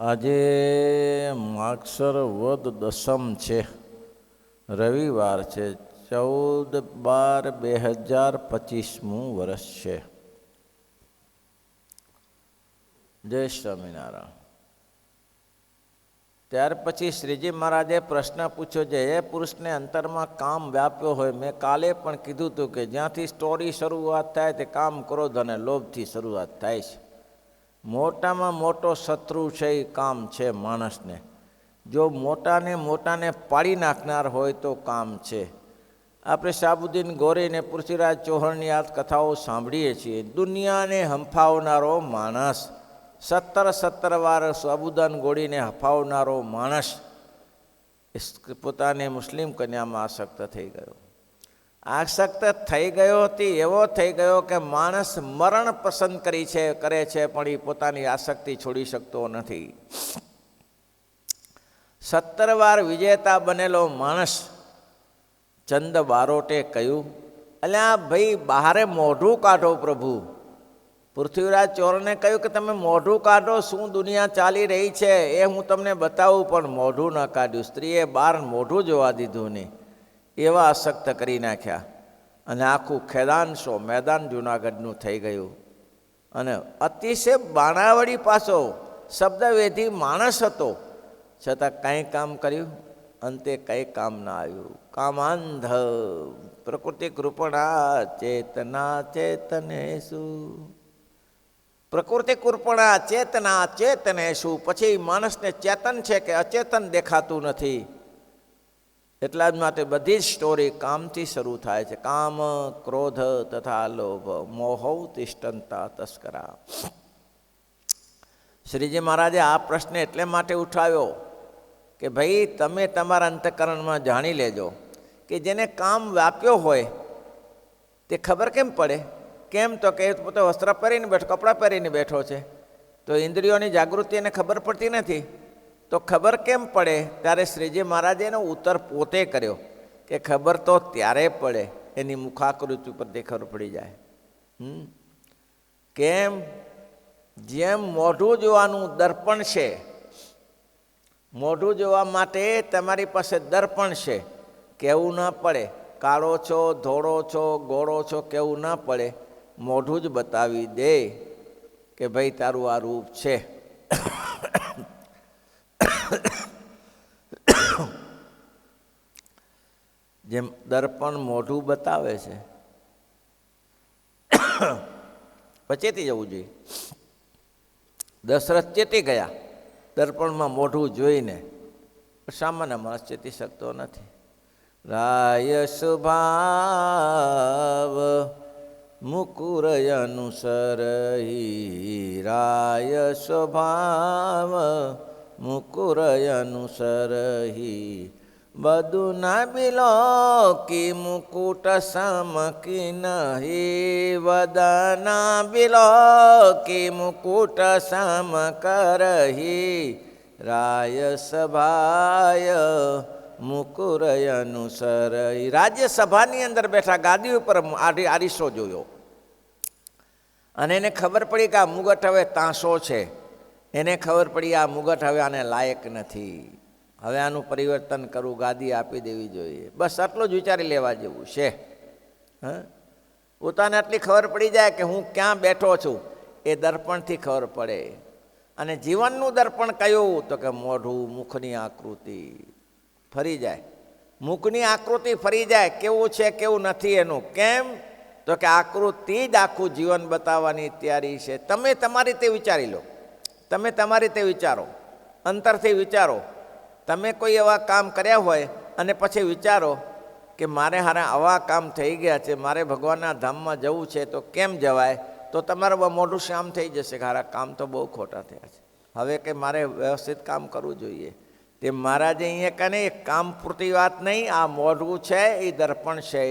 આજે માગસર વદ દસમ છે, રવિવાર છે, 14/12/2025 વર્ષ છે. જય સ્વામિનારાયણ. ત્યાર પછી શ્રીજી મહારાજે પ્રશ્ન પૂછ્યો છે, એ પુરુષને અંતરમાં કામ વ્યાપ્યો હોય. મેં કાલે પણ કીધું હતું કે જ્યાંથી સ્ટોરી શરૂઆત થાય તે કામ ક્રોધ અને લોભથી શરૂઆત થાય છે. મોટામાં મોટો શત્રુ છે એ કામ છે માણસને. જો મોટાને પાડી નાખનાર હોય તો કામ છે. આપણે શાહબુદ્દીન ગોરી અને પૃથ્વીરાજ ચૌહાણની આ કથાઓ સાંભળીએ છીએ. દુનિયાને હંફાવનારો માણસ, 17 વાર શાહબુદ્દીન ગોરીને હંફાવનારો માણસ પોતાની મુસ્લિમ કન્યામાં આસક્ત થઈ ગયો. આસક્ત થઈ ગયો હતી, એવો થઈ ગયો કે માણસ મરણ પસંદ કરે છે પણ એ પોતાની આસક્તિ છોડી શકતો નથી. 17 વાર વિજેતા બનેલો માણસ ચંદ બારોટે કહ્યું, અલ્યા ભાઈ બહારે મોઢું કાઢો પ્રભુ. પૃથ્વીરાજ ચૌહાણને કહ્યું કે તમે મોઢું કાઢો, શું દુનિયા ચાલી રહી છે એ હું તમને બતાવું. પણ મોઢું ન કાઢ્યું. સ્ત્રીએ બહાર મોઢું જોવા દીધું નહીં. એવા આસક્ત કરી નાખ્યા અને આખું ખેદાનશો મેદાન જૂનાગઢનું થઈ ગયું. અને અતિશય બાણાવળી પાછો શબ્દવેધી માણસ હતો, છતાં કંઈ કામ કર્યું? અંતે કંઈ કામ ના આવ્યું. કામાંધ પ્રકૃતિ કૃપણા ચેતના ચેતનેશુ, પ્રકૃતિ કૃપણા ચેતના ચેતનેશુ. પછી માણસને ચેતન છે કે અચેતન દેખાતું નથી. એટલા જ માટે બધી જ સ્ટોરી કામથી શરૂ થાય છે. કામ, ક્રોધ તથા લોભ, મોહૌ તિષ્ઠંતા તસ્કરા. શ્રીજી મહારાજે આ પ્રશ્ન એટલે માટે ઉઠાવ્યો કે ભાઈ તમે તમારા અંતઃકરણમાં જાણી લેજો કે જેને કામ વ્યાપ્યો હોય તે ખબર કેમ પડે? કેમ તો કે પોતે વસ્ત્ર પહેરીને બેઠો, કપડાં પહેરીને બેઠો છે, તો ઇન્દ્રિયોની જાગૃતિ એને ખબર પડતી નથી. તો ખબર કેમ પડે? ત્યારે શ્રીજી મહારાજે એનો ઉત્તર પોતે કર્યો કે ખબર તો ત્યારે પડે એની મુખાકૃતિ ઉપરથી ખબર પડી જાય. કેમ? જેમ મોઢું જોવાનું દર્પણ છે, મોઢું જોવા માટે તમારી પાસે દર્પણ છે. કહેવું ના પડે કાળો છો, ધોળો છો, ગોળો છો, કહેવું ના પડે. મોઢું જ બતાવી દે કે ભાઈ તારું આ રૂપ છે. જેમ દર્પણ મોઢું બતાવે છે, ચેતી જવું જોઈએ. દશરથ ચેતી ગયા દર્પણમાં મોઢું જોઈને, સામાન્ય માણસ ચેતી શકતો નથી. રાય સ્વભાવ મુકુર અનુસરહી, રાય સ્વભાવ મુકુર અનુસરહી. બધું ના બિલો કી મુકુટ સમકી નહીં, વદના બિલો કી મુકુટ સમ કરહી. રાય સભાય મુકુર અનુસરહી. રાજ્યસભાની અંદર બેઠા, ગાદી ઉપર આરીસો જોયો અને એને ખબર પડી કે આ મુગટ હવે તાંસો છે. એને ખબર પડી આ મુગટ હવે આને લાયક નથી, હવે આનું પરિવર્તન કરવું, ગાદી આપી દેવી જોઈએ. બસ આટલું જ વિચારી લેવા જેવું છે. પોતાને આટલી ખબર પડી જાય કે હું ક્યાં બેઠો છું, એ દર્પણથી ખબર પડે. અને જીવનનું દર્પણ કયું? તો કે મોઢું, મુખની આકૃતિ ફરી જાય. મુખની આકૃતિ ફરી જાય, કેવું છે કેવું નથી એનું. કેમ? તો કે આકૃતિ જ આખું જીવન બતાવવાની તૈયારી છે. તમે તમારી રીતે વિચારી લો, તમે તમારી રીતે વિચારો, અંતરથી વિચારો. તમે કોઈ એવા કામ કર્યા હોય અને પછી વિચારો કે મારે હારે આવા કામ થઈ ગયા છે, મારે ભગવાનના ધામમાં જવું છે, તો કેમ જવાય? તો તમારું મોઢું શામ થઈ જશે કે હારા કામ તો બહુ ખોટા થયા છે, હવે કે મારે વ્યવસ્થિત કામ કરવું જોઈએ. તે મહારાજે અહીંયા કને કામ પૂરતી વાત નહીં, આ મોઢું છે એ દર્પણ છે.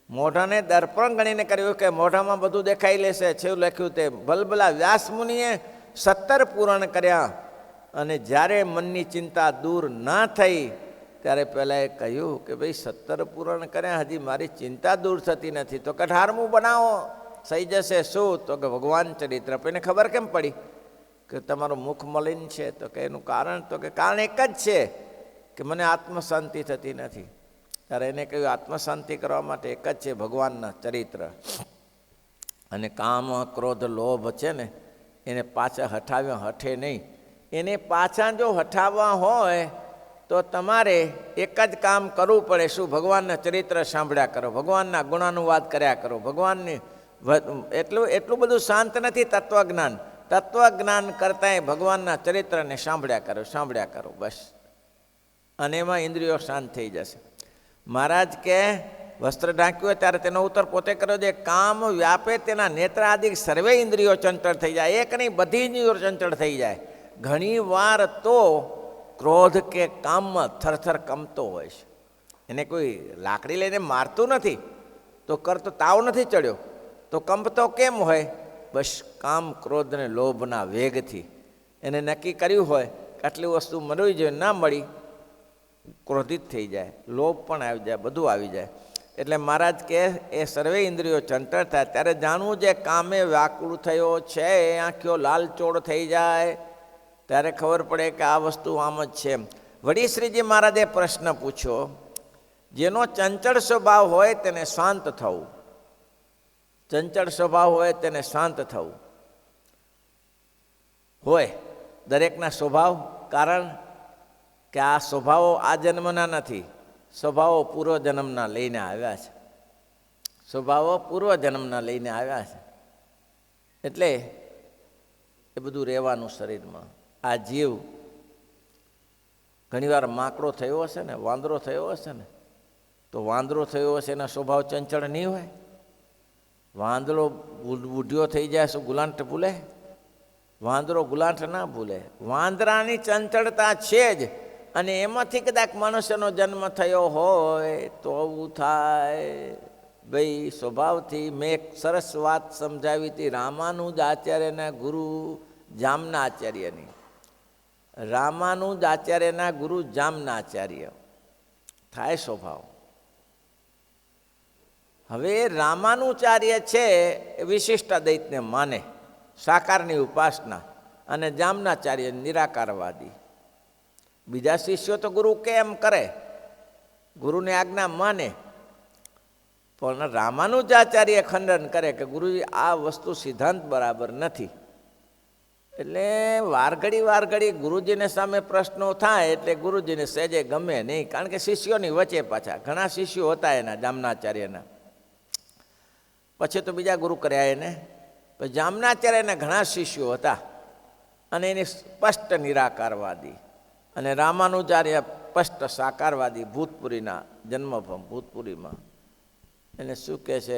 મોઢાને દર્પણ ગણીને કર્યું કે મોઢામાં બધું દેખાઈ લેશે. છેવું લખ્યું તે ભલભલા વ્યાસ મુનિએ 17 પૂરણ કર્યા અને જ્યારે મનની ચિંતા દૂર ના થઈ ત્યારે પહેલાં એ કહ્યું કે ભાઈ 17 પૂરણ કર્યા, હજી મારી ચિંતા દૂર થતી નથી, તો 18મું બનાવો, થઈ જશે. શું? તો કે ભગવાન ચરિત્ર. એને ખબર કેમ પડી? કે તમારું મુખ મલિન છે? તો કે એનું કારણ તો કે કારણ એક જ છે કે મને આત્મશાંતિ થતી નથી. ત્યારે એને કહ્યું આત્મશાંતિ કરવા માટે એક જ છે, ભગવાનના ચરિત્ર. અને કામ, ક્રોધ, લોભ છે ને એને પાછા હટાવ્યા હઠે નહીં. એને પાછા જો હટાવવા હોય તો તમારે એક જ કામ કરવું પડે. શું? ભગવાનના ચરિત્ર સાંભળ્યા કરો, ભગવાનના ગુણાનુવાદ કર્યા કરો. ભગવાનની એટલું બધું શાંત નથી તત્વજ્ઞાન. તત્વજ્ઞાન કરતાંય ભગવાનના ચરિત્રને સાંભળ્યા કરો બસ. અને એમાં ઇન્દ્રિયો શાંત થઈ જશે. મહારાજ કે વસ્ત્ર ઢાંક્યું હોય ત્યારે તેનો ઉત્તર પોતે કર્યો છે, કામ વ્યાપે તેના નેત્ર આદિ સર્વે ઇન્દ્રિયો ચંચળ થઈ જાય. એક નહીં, બધી ઇન્દ્રિયો ચંચળ થઈ જાય. ઘણી વાર તો ક્રોધ કે કામમાં થરથર કંપતો હોય છે. એને કોઈ લાકડી લઈને મારતું નથી તો કરતો તાવ નથી ચડ્યો તો કંપતો કેમ હોય? બસ કામ, ક્રોધ અને લોભના વેગથી. એને નક્કી કર્યું હોય કે આટલી વસ્તુ મળવી જોઈએ, ના મળી, ક્રોધિત થઈ જાય, લોભ પણ આવી જાય, બધું આવી જાય. એટલે મહારાજ કે એ સર્વે ઇન્દ્રિયો ચંચળ થાય ત્યારે જાણવું છે કામે વ્યાકુળ થયો છે, આંખો લાલચોળ થઈ જાય ત્યારે ખબર પડે કે આ વસ્તુ આમ જ છે. વળી શ્રીજી મહારાજે પ્રશ્ન પૂછ્યો, જેનો ચંચળ સ્વભાવ હોય તેને શાંત થવું. ચંચળ સ્વભાવ હોય તેને શાંત થવું હોય દરેકના સ્વભાવ. કારણ કે આ સ્વભાવો આ જન્મના નથી, સ્વભાવો પૂર્વજન્મના લઈને આવ્યા છે. સ્વભાવો પૂર્વજન્મના લઈને આવ્યા છે. એટલે એ બધું રહેવાનું શરીરમાં. આ જીવ ઘણીવાર માકડો થયો હશે ને, વાંદરો થયો હશે ને, તો વાંદરો થયો હશે એના સ્વભાવ ચંચળ નહીં હોય. વાંદરો બુઢિયો થઈ જાય શું ગુલાંઠ ભૂલે? વાંદરો ગુલાંઠ ના ભૂલે. વાંદરાની ચંચળતા છે જ. અને એમાંથી કદાચ મનુષ્યનો જન્મ થયો હોય તો આવું થાય. ભાઈ સ્વભાવથી મેં એક સરસ વાત સમજાવી હતી રામાનુજ આચાર્યના ગુરુ જામના આચાર્યની. રામાનુજ આચાર્યના ગુરુ જામના આચાર્ય થાય સ્વભાવ. હવે રામાનુચાર્ય છે એ વિશિષ્ટ દૈતને માને, સાકારની ઉપાસના, અને જામનાચાર્ય નિરાકારવાદી. બીજા શિષ્યો તો ગુરુ કેમ કરે, ગુરુની આજ્ઞા માને. પણ રામાનુજાચાર્ય ખંડન કરે કે ગુરુજી આ વસ્તુ સિદ્ધાંત બરાબર નથી. એટલે વારઘડી ગુરુજીને સામે પ્રશ્નો થાય એટલે ગુરુજીને સહેજે ગમે નહીં. કારણ કે શિષ્યોની વચ્ચે પાછા ઘણા શિષ્યો હતા એના જામનાચાર્યના. પછી તો બીજા ગુરુ કર્યા એને. પછી જામનાચાર્યના ઘણા શિષ્યો હતા અને એની સ્પષ્ટ નિરાકારવાદી. અને રામાનુજાર્ય સ્પષ્ટ સાકારવાદી. ભૂતપુરીના જન્મભૂમ ભૂતપુરીમાં. એને શું કહે છે,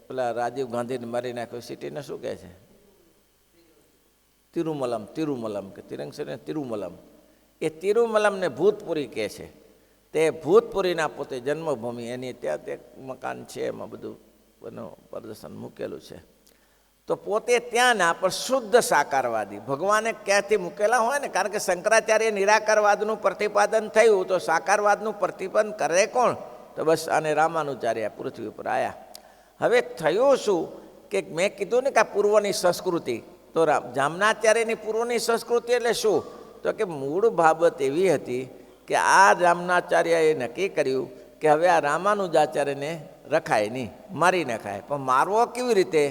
પેલા રાજીવ ગાંધીને મારી નાખ્યો સિટીને શું કહે છે? તિરુમલમ કે તિરુમલમ. એ તિરુમલમને ભૂતપુરી કહે છે. તે ભૂતપુરીના પોતે જન્મભૂમિ. એની ત્યાં તે મકાન છે, એમાં બધું પ્રદર્શન મૂકેલું છે. તો પોતે ત્યાંના પણ શુદ્ધ સાકારવાદી. ભગવાને ક્યાંથી મૂકેલા હોય ને, કારણ કે શંકરાચાર્ય નિરાકારવાદનું પ્રતિપાદન થયું તો સાકારવાદનું પ્રતિપાદન કરે કોણ? તો બસ અને રામાનુચાર્ય પૃથ્વી ઉપર આવ્યા. હવે થયું શું કે મેં કીધું ને કે આ પૂર્વની સંસ્કૃતિ, તો જામનાચાર્યની પૂર્વની સંસ્કૃતિ એટલે શું? તો કે મૂળ બાબત એવી હતી કે આ જામનાચાર્યએ નક્કી કર્યું કે હવે આ રામાનુજાચાર્યને રખાય નહીં, મારી નખાય. પણ મારવો કેવી રીતે?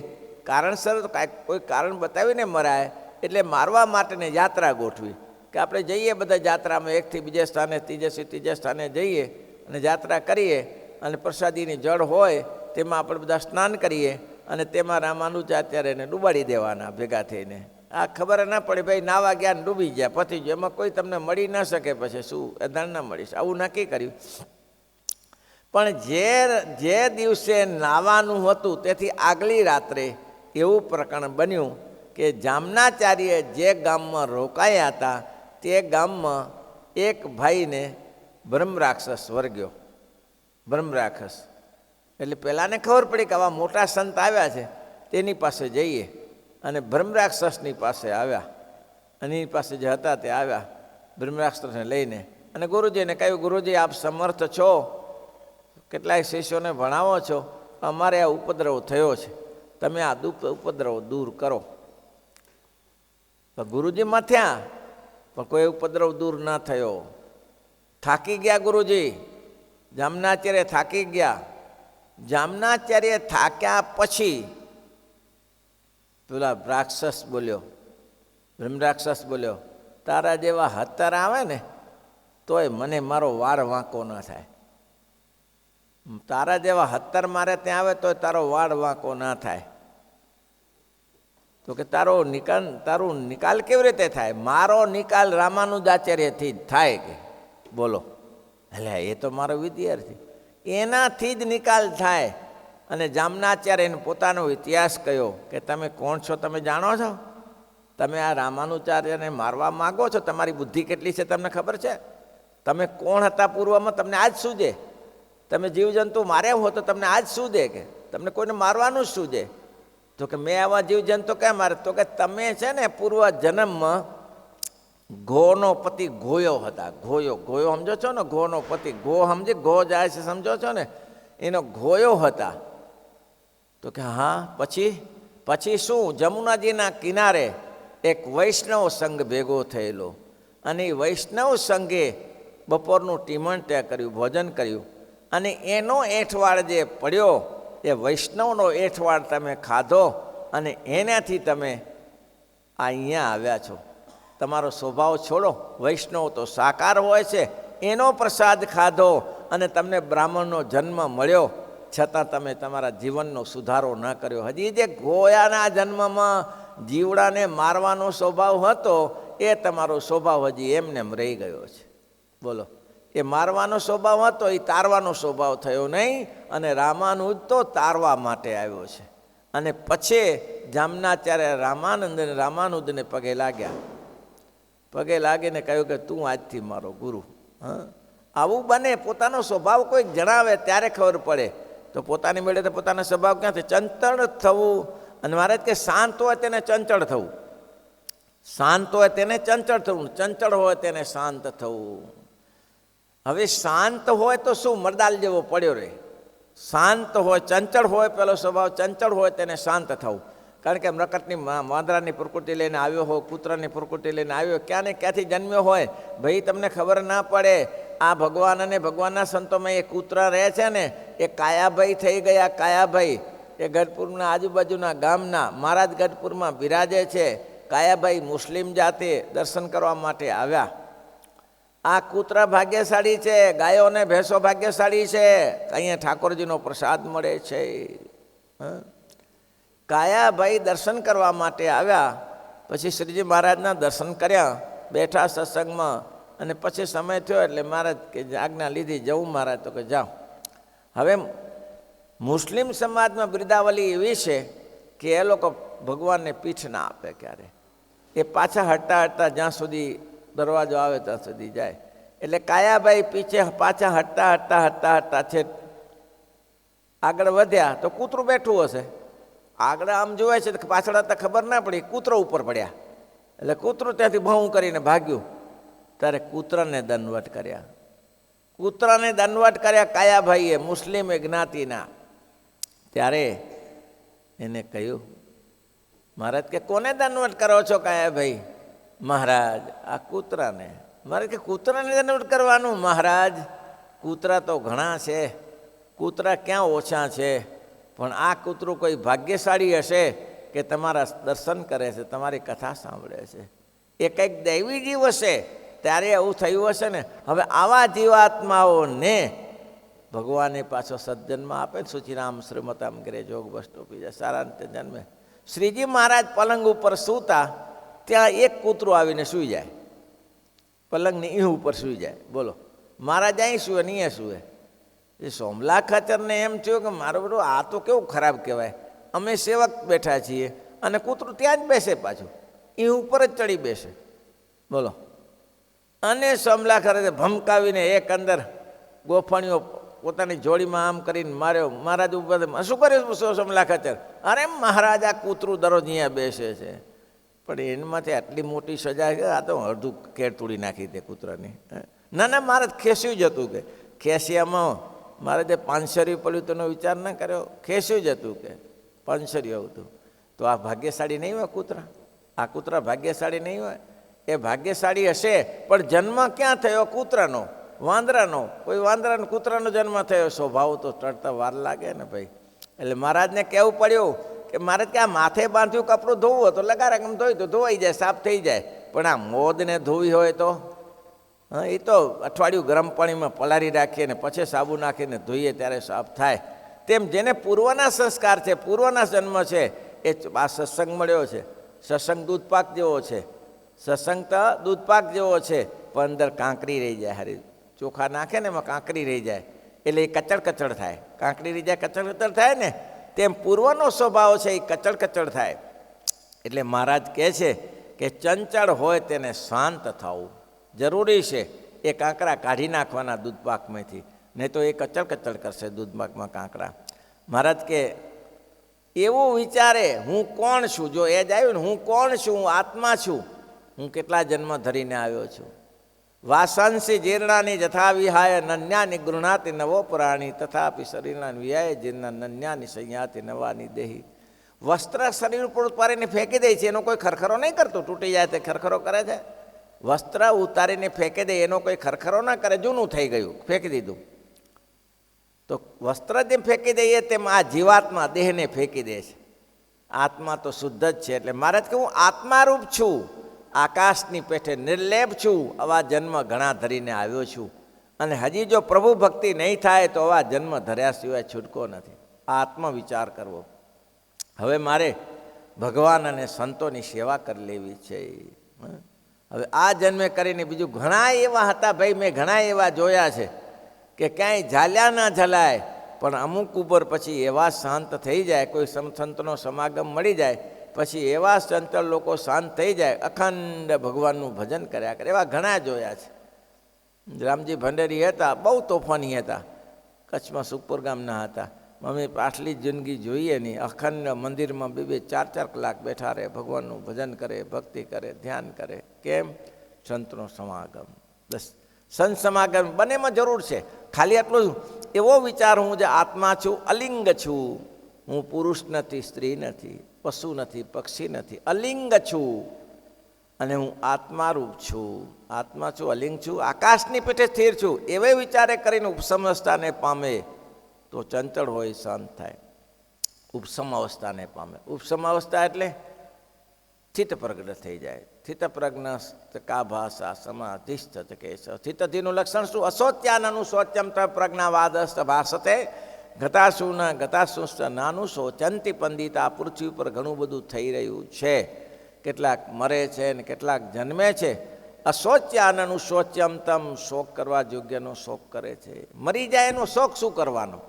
કારણસર તો કાંઈક કોઈ કારણ બતાવીને મરાય. એટલે મારવા માટેને યાત્રા ગોઠવી કે આપણે જઈએ બધા યાત્રામાં, એકથી બીજે સ્થાને, ત્રીજે સ્થાને જઈએ અને યાત્રા કરીએ અને પ્રસાદીની જળ હોય તેમાં આપણે બધા સ્નાન કરીએ અને તેમાં રામાનુજાચાર્યને ડૂબાડી દેવાના ભેગા થઈને. આ ખબર ના પડે ભાઈ નાવા ગયા ને ડૂબી ગયા, પતી ગયું, એમાં કોઈ તમને મળી ન શકે. પછી શું એદાણ ના મળીશ, આવું નક્કી કર્યું. પણ જે દિવસે નાવાનું હતું તેથી આગલી રાત્રે એવું પ્રકરણ બન્યું કે જામનાચાર્ય જે ગામમાં રોકાયા હતા તે ગામમાં એક ભાઈને બ્રહ્મરાક્ષસ વર્ગ્યો. બ્રહ્મરાક્ષસ એટલે પહેલાંને ખબર પડી કે આવા મોટા સંત આવ્યા છે, તેની પાસે જઈએ. અને બ્રહ્મરાક્ષસની પાસે આવ્યા. અને એની પાસે જે હતા તે આવ્યા બ્રહ્મરાક્ષસને લઈને. અને ગુરુજીને કહ્યું, ગુરુજી આપ સમર્થ છો, કેટલાય શિષ્યોને ભણાવો છો, અમારે આ ઉપદ્રવ થયો છે, તમે આ ઉપદ્રવ દૂર કરો. પણ ગુરુજી મથ્યા પણ કોઈ ઉપદ્રવ દૂર ન થયો. થાકી ગયા ગુરુજી, જામનાચાર્ય થાકી ગયા. જામનાચાર્ય થાક્યા પછી પેલા રાક્ષસ બોલ્યો, બ્રહ્મરાક્ષસ બોલ્યો, તારા જેવા હતર આવે ને તોય મને મારો વાળ વાંકો ન થાય. તારા જેવા હતર મારે ત્યાં આવે તોય તારો વાળ વાંકો ના થાય. તો કે તારું નિકાલ કેવી રીતે થાય? મારો નિકાલ રામાનુજાચાર્યથી જ થાય કે બોલો. એટલે એ તો મારો વિદ્યાર્થી, એનાથી જ નિકાલ થાય. અને જામનાચાર્યને પોતાનો ઇતિહાસ કહ્યો કે તમે કોણ છો, તમે જાણો છો? તમે આ રામાનુજાચાર્યને મારવા માગો છો? તમારી બુદ્ધિ કેટલી છે તમને ખબર છે? તમે કોણ હતા પૂર્વમાં, તમને આજ શું છે? તમે જીવજંતુ માર્યા હો તો તમને આજ શું દે? કે તમને કોઈને મારવાનું જ શું છે? તો કે મેં આવા જીવજંતુ કેમ મારે? તો કે તમે છે ને પૂર્વ જન્મમાં ઘોનો પતિ ગોયો હતા. ગોયો સમજો છો ને? ઘોનો પતિ, ગો સમજે, ગો જાય છે સમજો છો ને? એનો ગોયો હતા. તો કે હા, પછી શું? જમુનાજીના કિનારે એક વૈષ્ણવ સંઘ ભેગો થયેલો, અને એ વૈષ્ણવ સંઘે બપોરનું ટીમણ ત્યાં કર્યું, ભોજન કર્યું, અને એનો એઠવાડ જે પડ્યો એ વૈષ્ણવનો એઠવાડ તમે ખાધો, અને એનાથી તમે અહીંયા આવ્યા છો. તમારો સ્વભાવ છોડો. વૈષ્ણવ તો સાકાર હોય છે, એનો પ્રસાદ ખાધો અને તમને બ્રાહ્મણનો જન્મ મળ્યો, છતાં તમે તમારા જીવનનો સુધારો ન કર્યો. હજી જે ગોયાના જન્મમાં જીવડાને મારવાનો સ્વભાવ હતો એ તમારો સ્વભાવ હજી એમને રહી ગયો છે. બોલો, એ મારવાનો સ્વભાવ હતો એ તારવાનો સ્વભાવ થયો નહીં, અને રામાનુજ તો તારવા માટે આવ્યો છે. અને પછી જામનાચાર્ય રામાનુજને પગે લાગ્યા. પગે લાગીને કહ્યું કે તું આજથી મારો ગુરુ. હા, આવું બને. પોતાનો સ્વભાવ કોઈક જણાવે ત્યારે ખબર પડે. તો પોતાની મેળે તો પોતાનો સ્વભાવ ક્યાંથી? ચંચળ થવું. અને મહારાજ કે શાંત હોય તેને ચંચળ થવું, શાંત હોય તેને ચંચળ થવું, ચંચળ હોય તેને શાંત થવું. હવે શાંત હોય તો શું? મરદાલ જેવો પડ્યો રહે. શાંત હોય, ચંચળ હોય, પેલો સ્વભાવ ચંચળ હોય તેને શાંત થવું. કારણ કે મરકટની વાંદરાની પ્રકૃતિ લઈને આવ્યો હોય, કૂતરાની પ્રકૃતિ લઈને આવ્યો, ક્યાં ને ક્યાંથી જન્મ્યો હોય, ભાઈ તમને ખબર ના પડે. આ ભગવાન અને ભગવાનના સંતોમાં એ કૂતરા રહે છે ને, એ કાયાભાઈ થઈ ગયા. કાયાભાઈ એ ગઢપુરના આજુબાજુના ગામના, મહારાજ ગઢપુરમાં બિરાજે છે. કાયાભાઈ મુસ્લિમ જાતે દર્શન કરવા માટે આવ્યા. આ કૂતરા ભાગ્યશાળી છે, ગાયો અને ભેંસો ભાગ્યશાળી છે, અહીંયા ઠાકોરજીનો પ્રસાદ મળે છે. કાયાભાઈ દર્શન કરવા માટે આવ્યા. પછી શ્રીજી મહારાજના દર્શન કર્યા, બેઠા સત્સંગમાં, અને પછી સમય થયો એટલે મહારાજ કે આજ્ઞા લીધી, જવું મહારાજ? તો કે જાઓ. હવે મુસ્લિમ સમાજમાં બિરદાવલી એવી છે કે એ લોકો ભગવાનને પીઠ ના આપે ક્યારે. એ પાછા હટતા હટતા જ્યાં સુધી દરવાજો આવે ત્યાં સુધી જાય. એટલે કાયાભાઈ પાછા હટતા છે આગળ વધ્યા તો કૂતરું બેઠું હશે. આગળ આમ જોવાય છે તો પાછળ હતા ખબર ના પડી, કૂતરો ઉપર પડ્યા. એટલે કૂતરું ત્યાંથી ભઉં કરીને ભાગ્યું. ત્યારે કૂતરાને દંડવટ કર્યા. કૂતરાને દંડવટ કર્યા કાયાભાઈએ, મુસ્લિમ જ્ઞાતિના. ત્યારે એને કહ્યું, મહારાજ કે કોને દંડવટ કરો છો કાયાભાઈ? મહારાજ આ કૂતરાને. મારે કે કૂતરાને દંડવટ કરવાનું? મહારાજ કૂતરા તો ઘણા છે, કૂતરા ક્યાં ઓછા છે, પણ આ કૂતરું કોઈ ભાગ્યશાળી હશે કે તમારા દર્શન કરે છે, તમારી કથા સાંભળે છે. એ કંઈક દૈવી જીવ હશે ત્યારે આવું થયું હશે ને. હવે આવા જીવાત્માઓને ભગવાને પાછો સજ્જન્મ આપે. સુચિરામ શ્રીમતામ ગરે જોગ વસ્તુ બીજા સારા જન્મે. શ્રીજી મહારાજ પલંગ ઉપર સૂતા, ત્યાં એક કૂતરું આવીને સૂઈ જાય, પલંગની ઈહ ઉપર સૂઈ જાય. બોલો, મહારાજ અહીં સૂએ ને અહીંયા સૂએ. એ સોમલા ખાચરને એમ થયું કે મારો બધું આ તો કેવું ખરાબ કહેવાય, અમે સેવક બેઠા છીએ અને કૂતરું ત્યાં જ બેસે, પાછું ઈહ ઉપર જ ચડી બેસે. બોલો, અને સોમલા ખાચરે ભમકાવીને એક અંદર ગોફણીઓ પોતાની જોડીમાં આમ કરીને માર્યો. મહારાજ ઉપર શું કર્યું સોમલા ખાચર? અરે મહારાજ આ કૂતરું દરરોજ અહીંયા બેસે છે. પણ એનામાંથી આટલી મોટી સજા છે, આ તો અડધું કેર તોડી નાખી દે કૂતરાની. ના મહારાજ ખેસ્યું જ હતું. કે ખેસિયામાં મારે જે પાંચસરી પડ્યું તેનો વિચાર ના કર્યો, ખેસ્યું જ હતું કે પાંચસરી હતું. તો આ ભાગ્યશાળી નહીં હોય કૂતરા? આ કૂતરા ભાગ્યશાળી નહીં હોય? એ ભાગ્યશાળી હશે, પણ જન્મ ક્યાં થયો? કૂતરાનો, વાંદરાનો. કોઈ વાંદરાનો કૂતરાનો જન્મ થયો, સ્વભાવ તો ચડતા વાર લાગે ને ભાઈ. એટલે મહારાજને કહેવું પડ્યું કે મહારાજ કે આ માથે બાંધ્યું કપડું ધોવું તો લગારે એમ ધોઈ તો ધોવાઈ જાય, સાફ થઈ જાય. પણ આ મોદને ધોવી હોય તો એ તો અઠવાડિયું ગરમ પાણીમાં પલાળી રાખીએ ને પછી સાબુ નાખીને ધોઈએ ત્યારે સાફ થાય. તેમ જેને પૂર્વના સંસ્કાર છે, પૂર્વના જન્મ છે, એ આ સત્સંગ મળ્યો છે. સત્સંગ દૂધપાક જેવો છે. સત્સંગ તો દૂધપાક જેવો છે, પણ અંદર કાંકરી રહી જાય. હારી ચોખા નાખે ને એમાં કાંકરી રહી જાય એટલે એ કચડ કચડ થાય. કાંકરી રહી જાય, કચડ કચડ થાય ને, તેમ પૂર્વનો સ્વભાવ છે એ કચડ કચડ થાય. એટલે મહારાજ કહે છે કે ચંચળ હોય તેને શાંત થવું જરૂરી છે. એ કાંકરા કાઢી નાખવાના દૂધપાકમાંથી, નહીં તો એ કચડ કચડ કરશે દૂધપાકમાં કાંકરા. મહારાજ કે એવું વિચારે હું કોણ છું. જો એ જ આવ્યું ને, હું કોણ છું? હું આત્મા છું. હું કેટલા જન્મ ધરીને આવ્યો છું. વાસંસી જીર્ણાની જથા વિહાય નન્યાની ગૃહણાતિ નવો પ્રાણી તથાપી શરીરના વિહાય જીર્ણા નન્યાની સંયાતિ નવાની દેહી. વસ્ત્ર શરીર ઉપર ઉતારીને ફેંકી દે છે, એનો કોઈ ખરખરો નહીં કરતો. તૂટી જાય તે ખરખરો કરે છે? વસ્ત્ર ઉતારીને ફેંકી દે એનો કોઈ ખરખરો ના કરે. જૂનું થઈ ગયું, ફેંકી દીધું. તો વસ્ત્ર જેમ ફેંકી દઈએ તેમ આ જીવાત્મા દેહને ફેંકી દે છે. આત્મા તો શુદ્ધ જ છે. એટલે મહારાજ કે હું આત્મારૂપ છું, આકાશની પેઠે નિર્લેપ છું. આવા જન્મ ઘણા ધરીને આવ્યો છું, અને હજી જો પ્રભુ ભક્તિ નહીં થાય તો આવા જન્મ ધર્યા સિવાય છૂટકો નથી. આ આત્મવિચાર કરવો. હવે મારે ભગવાન અને સંતોની સેવા કરી લેવી છે. હવે આ જન્મે કરીને બીજું ઘણા એવા હતા ભાઈ, મેં ઘણા એવા જોયા છે કે ક્યાંય ઝાલ્યા ના ઝલાય, પણ અમુક ઉપર પછી એવા શાંત થઈ જાય. કોઈ સંતનો સમાગમ મળી જાય પછી એવા ચંચળ લોકો શાંત થઈ જાય, અખંડ ભગવાનનું ભજન કર્યા કરે. એવા ઘણા જોયા છે. રામજી ભંડેરી હતા, બહુ તોફાની હતા. કચ્છમાં સુખપુર ગામના હતા. મમ્મી પાછલી જિંદગી જોઈએ નહીં. અખંડ મંદિરમાં 2-4 કલાક બેઠા રહે, ભગવાનનું ભજન કરે, ભક્તિ કરે, ધ્યાન કરે. કેમ? સંતનો સમાગમ. બસ સંત સમાગમ બંનેમાં જરૂર છે. ખાલી આટલું એવો વિચાર, હું જે આત્મા છું, અલિંગ છું. હું પુરુષ નથી, સ્ત્રી નથી, પશુ નથી, પક્ષી નથી, અલિંગ છું. અને હું આત્મારૂપ છું. આત્મા છું, અલિંગ છું, આકાશની પેઠે સ્થિર છું. એવે વિચારે કરીને ઉપસમ અવસ્થાને પામે તો ચંચળ હોય શાંત થાય. ઉપસમ અવસ્થાને પામે. ઉપસમ અવસ્થા એટલે સ્થિત પ્રજ્ઞ થઈ જાય. સ્થિત પ્રજ્ઞ કા ભાષા સમાધિષ્ઠ કે સ્થિતધિનું લક્ષણ શું? અશોચ્યાનનું શોચ્યમ ત પ્રજ્ઞાવાદસ્થ ભાષતે ગતાસુન ગતાસુષ્ટ નાનું શોચંતી પંડિતા. પૃથ્વી ઉપર ઘણું બધું થઈ રહ્યું છે. કેટલાક મરે છે ને કેટલાક જન્મે છે. અશોચ્યાનનું શોચ્યમ તમ. શોક કરવા યોગ્યનો શોક કરે છે. મરી જાય એનો શોક શું કરવાનો?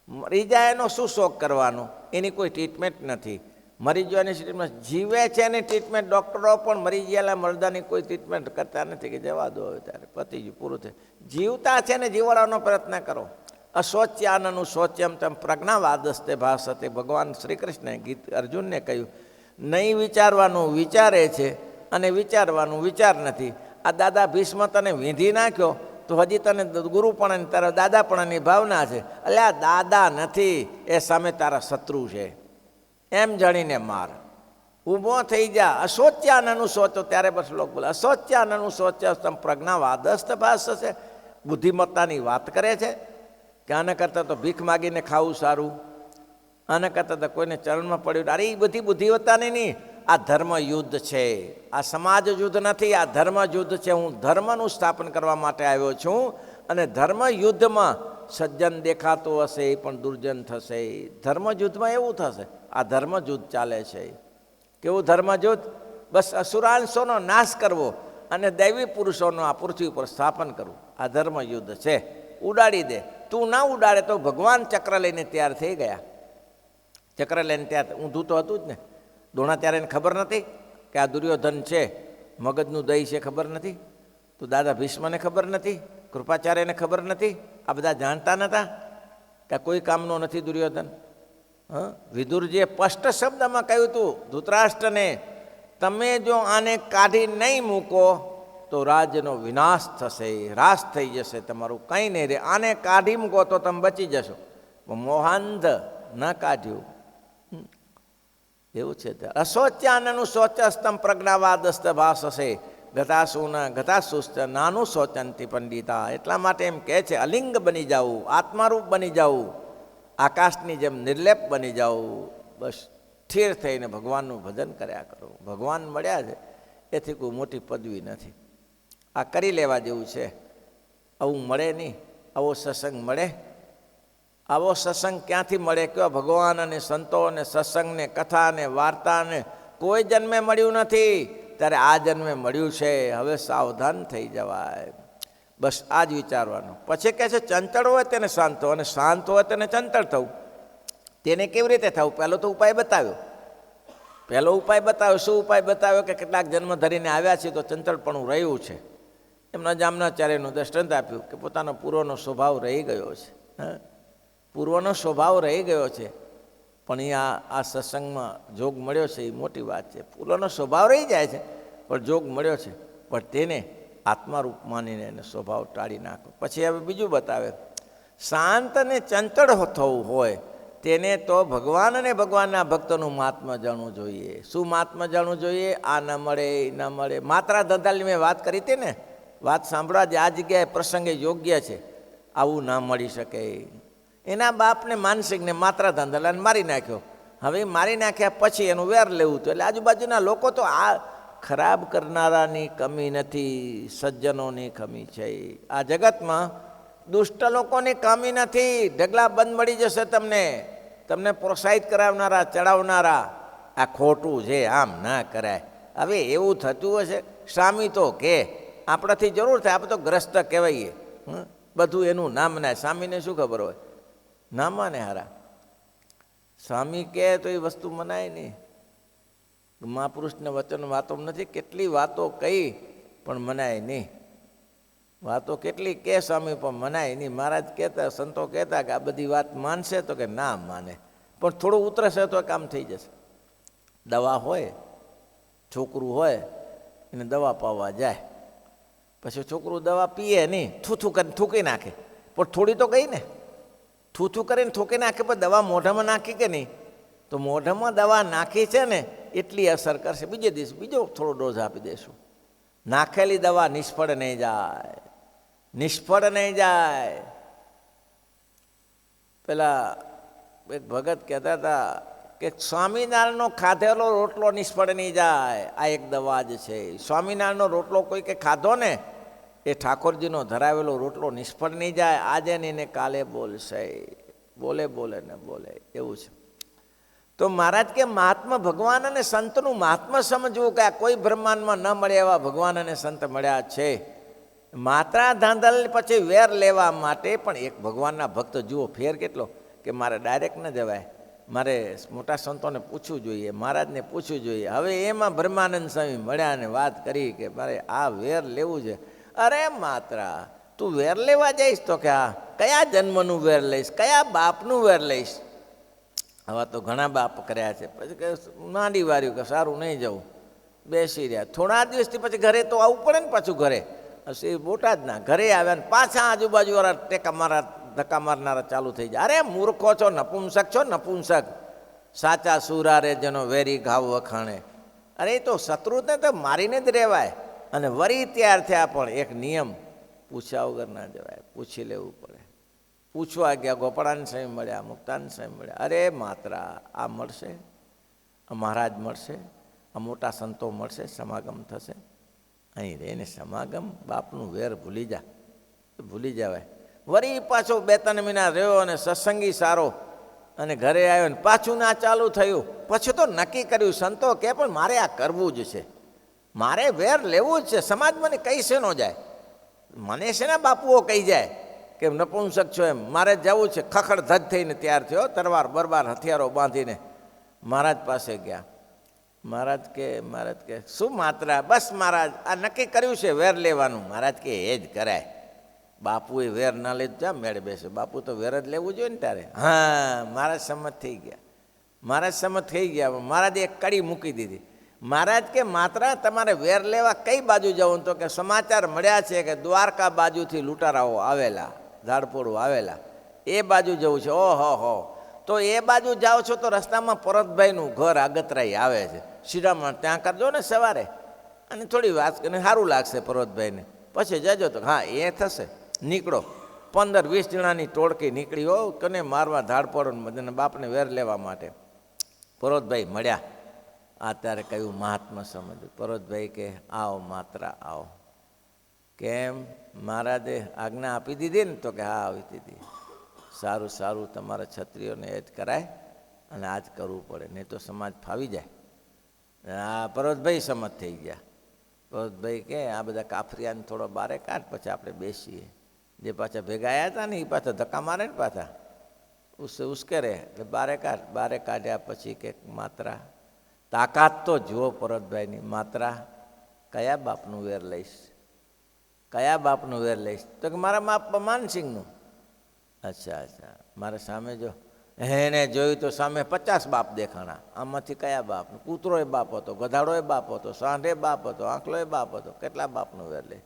મરી જાય એનો શું શોક કરવાનો? એની કોઈ ટ્રીટમેન્ટ નથી. મરી ગયાની ટ્રીટમેન્ટ. જીવે છે એની ટ્રીટમેન્ટ. ડૉક્ટરો પણ મરી ગયેલા મરદાની કોઈ ટ્રીટમેન્ટ કરતા નથી કે જવા દો ત્યારે પતી ગયું, પૂરું થાય. જીવતા છે ને જીવડાવવાનો પ્રયત્ન કરો. અશોચ્યાનનું શોચ્યમ તમ પ્રજ્ઞાવાદસ્તે ભાષતે. ભગવાન શ્રી કૃષ્ણે ગીત અર્જુનને કહ્યું, નહીં વિચારવાનું વિચારે છે અને વિચારવાનું વિચાર નથી. આ દાદા ભીષ્મ તને વીંધી નાખ્યો તો હજી તને ગુરુપણાની તારા દાદાપણાની ભાવના છે. એટલે આ દાદા નથી, એ સામે તારા શત્રુ છે એમ જાણીને માર. ઊભો થઈ જા. અશોચ્યાનનું શોચો. ત્યારે બસ લોક બોલે અશોચ્યાનનું શોચો તમ પ્રજ્ઞાવાદસ્થ ભાષ છે. બુદ્ધિમત્તાની વાત કરે છે કે આના કરતાં તો ભીખ માગીને ખાવું સારું, આના કરતાં તો કોઈને ચરણમાં પડ્યું. અરે એ બધી બુદ્ધિમત્તાની નહીં. આ ધર્મ યુદ્ધ છે. આ સમાજ યુદ્ધ નથી, આ ધર્મ યુદ્ધ છે. હું ધર્મનું સ્થાપન કરવા માટે આવ્યો છું, અને ધર્મ યુદ્ધમાં સજ્જન દેખાતો હશે એ પણ દુર્જન થશે. ધર્મ યુદ્ધમાં એવું થશે. આ ધર્મ યુદ્ધ ચાલે છે. કેવું ધર્મ યુદ્ધ? બસ અસુરાંશોનો નાશ કરવો અને દૈવી પુરુષોનો આ પૃથ્વી ઉપર સ્થાપન કરવું. આ ધર્મ યુદ્ધ છે. ઉડાડી દે. તું ના ઉડાડે તો ભગવાન ચક્ર લઈને તૈયાર થઈ ગયા. ચક્ર લઈને તૈયાર. ઊંધું તો હતું જ ને. દોણા ત્યારે એને ખબર નથી કે આ દુર્યોધન છે, મગજનું દહીં છે, ખબર નથી. તો દાદા ભીષ્મને ખબર નથી, કૃપાચાર્યને ખબર નથી. આ બધા જાણતા નહોતા કે કોઈ કામનો નથી દુર્યોધન. વિદુરજીએ સ્પષ્ટ શબ્દમાં કહ્યું હતું ધૃતરાષ્ટ્રને, તમે જો આને કાઢી નહીં મૂકો તો રાજ્યનો વિનાશ થશે, રાસ થઈ જશે, તમારું કંઈ નહીં રહે. આને કાઢી મૂકો તો તમે બચી જશો. મોહાંધ ન કાઢ્યું. એવું છે. અશોચ્યાનનું શોચસ્તમ પ્રજ્ઞાવાદસ્ત ભાષસે ગતાસુન ગતાસુસ્ત નાનું શોચંતી પંડિતા. એટલા માટે એમ કહે છે અલિંગ બની જાવું, આત્મારૂપ બની જાવું, આકાશની જેમ નિર્લેપ બની જાવું. બસ સ્થિર થઈને ભગવાનનું ભજન કર્યા કરો. ભગવાન મળ્યા છે એથી કોઈ મોટી પદવી નથી. આ કરી લેવા જેવું છે. આવું મળે નહીં. આવો સત્સંગ મળે? આવો સત્સંગ ક્યાંથી મળે? કયો ભગવાન અને સંતો અને સત્સંગને કથાને વાર્તાને કોઈ જન્મે મળ્યું નથી. ત્યારે આ જન્મે મળ્યું છે. હવે સાવધાન થઈ જવાય. બસ આ જ વિચારવાનું. પછી કહે છે ચંચળ હોય તેને શાંત થવું, અને શાંત હોય તેને ચંચળ થવું. તેને કેવી રીતે થવું? પહેલો તો ઉપાય બતાવ્યો. પહેલો ઉપાય બતાવ્યો. શું ઉપાય બતાવ્યો? કે કેટલાક જન્મ ધરીને આવ્યા છે તો ચંચળપણું રહ્યું છે. એમના જામનાચાર્યનું દૃષ્ટાંત આપ્યું કે પોતાનો પૂર્વનો સ્વભાવ રહી ગયો છે. પૂર્વનો સ્વભાવ રહી ગયો છે, પણ અહીંયા આ સત્સંગમાં જોગ મળ્યો છે એ મોટી વાત છે. પૂર્વનો સ્વભાવ રહી જાય છે પણ જોગ મળ્યો છે, પણ તેને આત્મારૂપ માનીને એને સ્વભાવ ટાળી નાખો. પછી હવે બીજું બતાવે, શાંત અને ચંચળ થવું હોય તેને તો ભગવાન અને ભગવાનના ભક્તોનું મહાત્મા જાણવું જોઈએ. શું મહાત્મા જાણવું જોઈએ? આ ન મળે, એ ન મળે. માત્રા ધંધાની મેં વાત કરી હતી ને, વાત સાંભળવા જ આ જગ્યાએ પ્રસંગે યોગ્ય છે. આવું ના મળી શકે. એના બાપને માનસિકને માત્રા ધંધાલાને મારી નાખ્યો. હવે મારી નાખ્યા પછી એનું વેર લેવું હતું. એટલે આજુબાજુના લોકો તો આ ખરાબ કરનારાની કમી નથી, સજ્જનોની કમી છે. આ જગતમાં દુષ્ટ લોકોની કમી નથી. ઢગલા બંધ મળી જશે તમને, તમને પ્રોત્સાહિત કરાવનારા, ચડાવનારા. આ ખોટું છે, આમ ના કરાય. હવે એવું થતું હશે. સ્વામી તો કે આપણાથી જરૂર થાય, આપણે તો ગ્રસ્ત કહેવાઈએ. બધું એનું ના મનાય. સ્વામીને શું ખબર હોય? ના માને હારા. સ્વામી કહે તો એ વસ્તુ મનાય નહીં. મહાપુરુષને વચન વાતો નથી, કેટલી વાતો કહી પણ મનાય નહીં. વાતો કેટલી કે સ્વામી પણ મનાય નહીં. મહારાજ કહેતા, સંતો કહેતા કે આ બધી વાત માનશે તો કે ના માને, પણ થોડું ઉતરશે તો કામ થઈ જશે. દવા હોય, છોકરું હોય એને દવા પાવા જાય, પછી છોકરું દવા પીએ નહીં, થૂથું કરીને થૂકી નાખે. પણ થોડી તો ગઈ ને. થૂથું કરીને થૂકી નાખે પણ દવા મોઢામાં નાખી કે નહીં? તો મોઢામાં દવા નાખી છે ને એટલી અસર કરશે. બીજે દિવસ બીજો થોડો ડોઝ આપી દઈશું. નાખેલી દવા નિષ્ફળ નહીં જાય, નિષ્ફળ નહીં જાય. પેલા એક ભગત કહેતા હતા કે સ્વામિનારાયણનો ખાધેલો રોટલો નિષ્ફળ નહીં જાય. આ એક દવા જ છે. સ્વામિનારાયણનો રોટલો કોઈ કે ખાધો ને એ ઠાકોરજીનો ધરાવેલો રોટલો નિષ્ફળ નહીં જાય. આજે ને એને કાલે બોલશે. બોલે બોલે ને બોલે. એવું છે. તો મહારાજ કે મહાત્મા ભગવાન અને સંતનું મહાત્મા સમજવું કે આ કોઈ બ્રહ્માંડમાં ન મળે એવા ભગવાન અને સંત મળ્યા છે. માત્રા ધાંધલ પછી વેર લેવા માટે પણ એક ભગવાનના ભક્ત જુઓ ફેર કેટલો. કે મારે ડાયરેક્ટ ન જવાય, મારે મોટા સંતોને પૂછવું જોઈએ, મહારાજને પૂછવું જોઈએ. હવે એમાં બ્રહ્માનંદ સ્વામી મળ્યા અને વાત કરી કે મારે આ વેર લેવું છે. અરે માત્રા, તું વેર લેવા જઈશ તો કે આ કયા જન્મનું વેર લઈશ, કયા બાપનું વેર લઈશ? આવા તો ઘણા બાપ કર્યા છે. પછી કે માંડી વાર્યું કે સારું નહીં જવું, બેસી રહ્યા. થોડા દિવસથી પછી ઘરે તો આવવું પડે ને. પાછું ઘરે હશે બોટાદના ઘરે આવ્યા ને પાછા આજુબાજુવાળા ધક્કા મારનારા ચાલુ થઈ જાય. અરે મૂર્ખો છો, નપુંસક છો, નપુંસક. સાચા સુરારે જેનો વેરી ઘાવ વખાણે. અરે એ તો શત્રુને તો મારીને જ રહેવાય. અને વરી તૈયાર થયા પણ એક નિયમ, પૂછ્યા વગર ના જવાય, પૂછી લેવું પડે. પૂછવા ગયા, ગોપાળાન સ્વામી મળ્યા, મુક્તાન સ્વામી મળ્યા. અરે માત્રા, આ મળશે, આ મહારાજ મળશે, આ મોટા સંતો મળશે, સમાગમ થશે. અહીં રહીને સમાગમ, બાપનું વેર ભૂલી જા, ભૂલી જવાય. વળી પાછો 2-3 મહિના રહ્યો અને સત્સંગી સારો અને ઘરે આવ્યો ને પાછું ના ચાલુ થયું. પછી તો નક્કી કર્યું, સંતો કે પણ મારે આ કરવું જ છે, મારે વેર લેવું જ છે. સમાજ મને કહી છે ન જાય, મને છે ને બાપુઓ કહી જાય કે નપુંસક છો એમ. મારે જવું છે. ખખડ ધજ થઈને તૈયાર થયો, તરવાર બરબાર હથિયારો બાંધીને મહારાજ પાસે ગયા. મહારાજ કે શું માત્રા? બસ મહારાજ આ નક્કી કર્યું છે વેર લેવાનું. મહારાજ કે એ જ કરાય. બાપુએ વેર ના લીધું, જા મેળે બેસે. બાપુ તો વેર જ લેવું જોઈએ ને તારે. હા, મહારાજ સંમત થઈ ગયા. મહારાજ સંમત થઈ ગયા. મહારાજે એક કડી મૂકી દીધી. મહારાજ કે માત્રા તમારે વેર લેવા કઈ બાજુ જવું? તો કે સમાચાર મળ્યા છે કે દ્વારકા બાજુથી લૂંટારાઓ આવેલા, ઝાડપોડું આવેલા, એ બાજુ જવું છે. ઓહો હો, તો એ બાજુ જાઓ છો તો રસ્તામાં પરતભાઈનું ઘર આગતરાઈ આવે છે શિરામણ, ત્યાં કરજો ને સવારે અને થોડી વાત કરીને સારું લાગશે પર્વતભાઈને, પછી જજો તો હા એ થશે. નીકળો 15-20 જણાની ટોળકી નીકળી હો, કને મારવા ધાડપડો બધાને બાપને વેર લેવા માટે. પર્વતભાઈ મળ્યા, આ ત્યારે કયું મહાત્મા સમજ્યું. પર્વતભાઈ કે આવો માત્રા આવો. કેમ મહારાજે આજ્ઞા આપી દીધી ને? તો કે હા આપી દીધી. સારું સારું, તમારા ક્ષત્રિયોને એ જ કરાય અને આ જ કરવું પડે, નહીં તો સમાજ ફાવી જાય. હા પર્વતભાઈ સમજ થઈ ગયા. પર્વતભાઈ કે આ બધા કાફરિયાને થોડો બારે કાઢ, પછી આપણે બેસીએ. જે પાછા ભેગા આવ્યા હતા ને એ પાછા ધક્કા મારે ને પાછા ઉશ્કેરે, એટલે બારે કાઢ. બારે કાઢ્યા પછી કે માત્રા તાકાત તો જુઓ પર્વતભાઈની. માત્રા કયા બાપનું વેર લઈશ? કયા બાપનું વેર લઈશ? તો કે મારા બાપ માનસિંહનું. અચ્છા અચ્છા, મારે સામે જો એને જોયું તો સામે 50 બાપ દેખાણા. આમાંથી કયા બાપ? કૂતરોય બાપ હતો, ગધાડોય બાપ હતો, સાંઢે બાપ હતો, આંકલોય બાપ હતો. કેટલા બાપનું વેર લે?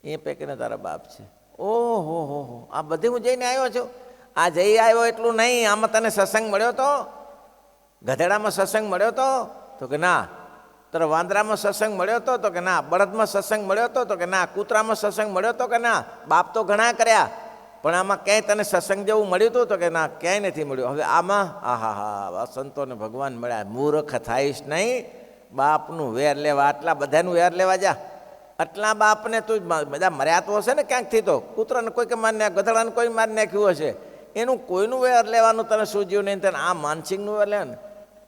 એ પૈકીને તારા બાપ છે. ઓહો હો, આ બધી હું જઈને આવ્યો છું? આ જઈ આવ્યો એટલું નહીં, આમાં તને સત્સંગ મળ્યો તો? ગધેડામાં સત્સંગ મળ્યો તો કે ના. તારા વાંદરામાં સત્સંગ મળ્યો તો કે ના. બળદમાં સત્સંગ મળ્યો તો કે ના. કૂતરામાં સત્સંગ મળ્યો તો કે ના. બાપ તો ઘણા કર્યા, પણ આમાં ક્યાંય તને સત્સંગ જેવું મળ્યું હતું? તો કે ના, ક્યાંય નથી મળ્યું. હવે આમાં આહા હા, સંતોને ભગવાન મળ્યા. મૂર્ખ થાઈશ નહીં, બાપનું વેર લેવા. આટલા બધાનું વેર લેવા જા. આટલા બાપને તું બધા મર્યા તો હશે ને ક્યાંકથી. તો કૂતરાને કોઈકે મારી નાખ્યું, ગધેડાને કોઈ મારી નાખ્યું હશે. એનું કોઈનું વેર લેવાનું તને સૂઝ્યું નહીં. તને આ માનસિંહનું વેર લે ને.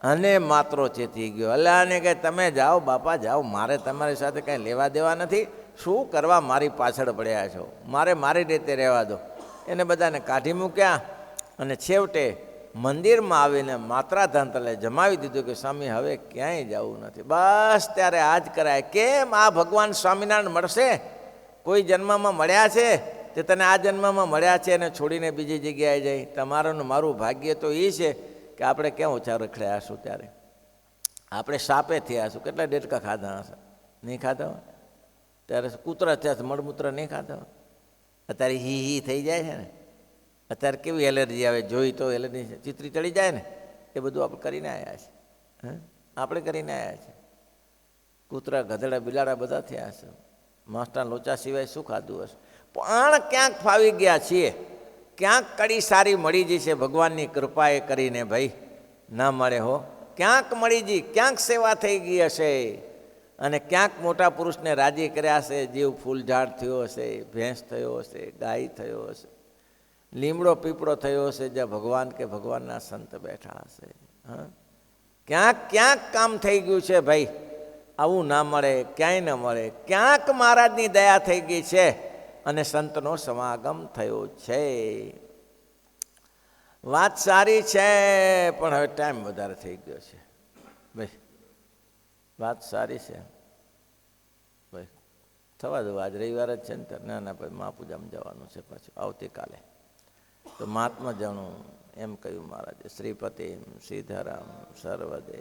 અને માત્રો ચેતી ગયો. અલ્લાહને કહે તમે જાઓ બાપા જાઓ, મારે તમારી સાથે કાંઈ લેવા દેવા નથી. શું કરવા મારી પાછળ પડ્યા છો? મારે મારી રીતે રહેવા દો. એને બધાને કાઢી મૂક્યા અને છેવટે મંદિરમાં આવીને માત્રાધાંતલે જમાવી દીધું કે સ્વામી હવે ક્યાંય જવું નથી. બસ ત્યારે આ જ કરાય. કેમ આ ભગવાન સ્વામિનારાયણ મળશે? કોઈ જન્મમાં મળ્યા છે તે તને આ જન્મમાં મળ્યા છે અને છોડીને બીજી જગ્યાએ જાય? તમારું ને મારું ભાગ્ય તો એ છે કે આપણે ક્યાં ઓછા રખડ્યા હશું. ત્યારે આપણે સાપે થયા હશું. કેટલા ડેટકા ખાધા હશે? નહીં ખાધા હોય. ત્યારે કૂતરા થયા છે, મળમૂત્ર નહીં ખાધા હોય. અત્યારે હી થઈ જાય છે ને. અત્યારે કેવી એલર્જી આવે, જોઈ તો એલર્જી ચિત્રી ચડી જાય ને. એ બધું આપણે કરીને આવ્યા છે. આપણે કરીને આવ્યા છે. કૂતરા ગધેડા બિલાડા બધા થયા હશે. માંસના લોચા સિવાય શું ખાધું હશે? પણ ક્યાંક ફાવી ગયા છીએ, ક્યાંક કડી સારી મળી જઈ છે ભગવાનની કૃપાએ કરીને. ભાઈ ના મળે હો, ક્યાંક મળી જઈ, ક્યાંક સેવા થઈ ગઈ હશે અને ક્યાંક મોટા પુરુષને રાજી કર્યા હશે. જીવ ફૂલઝાડ થયો હશે, ભેંસ થયો હશે, ગાય થયો હશે, લીમડો પીપળો થયો હશે, જ્યાં ભગવાન કે ભગવાનના સંત બેઠા હશે. હા, ક્યાંક ક્યાંક કામ થઈ ગયું છે ભાઈ. આવું ના મળે, ક્યાંય ન મળે. ક્યાંક મહારાજની દયા થઈ ગઈ છે અને સંતનો સમાગમ થયો છે. વાત સારી છે, પણ હવે ટાઈમ વધારે થઈ ગયો છે ભાઈ. વાત સારી છે ભાઈ, થવા દો. આજ રવિવાર જ છે ને. ના ના ભાઈ, મહાપૂજામાં જવાનું છે પાછું આવતીકાલે. તો મહાત્મા જાણું એમ કહ્યું મહારાજે. શ્રીપતિ સીધારામ સર્વદે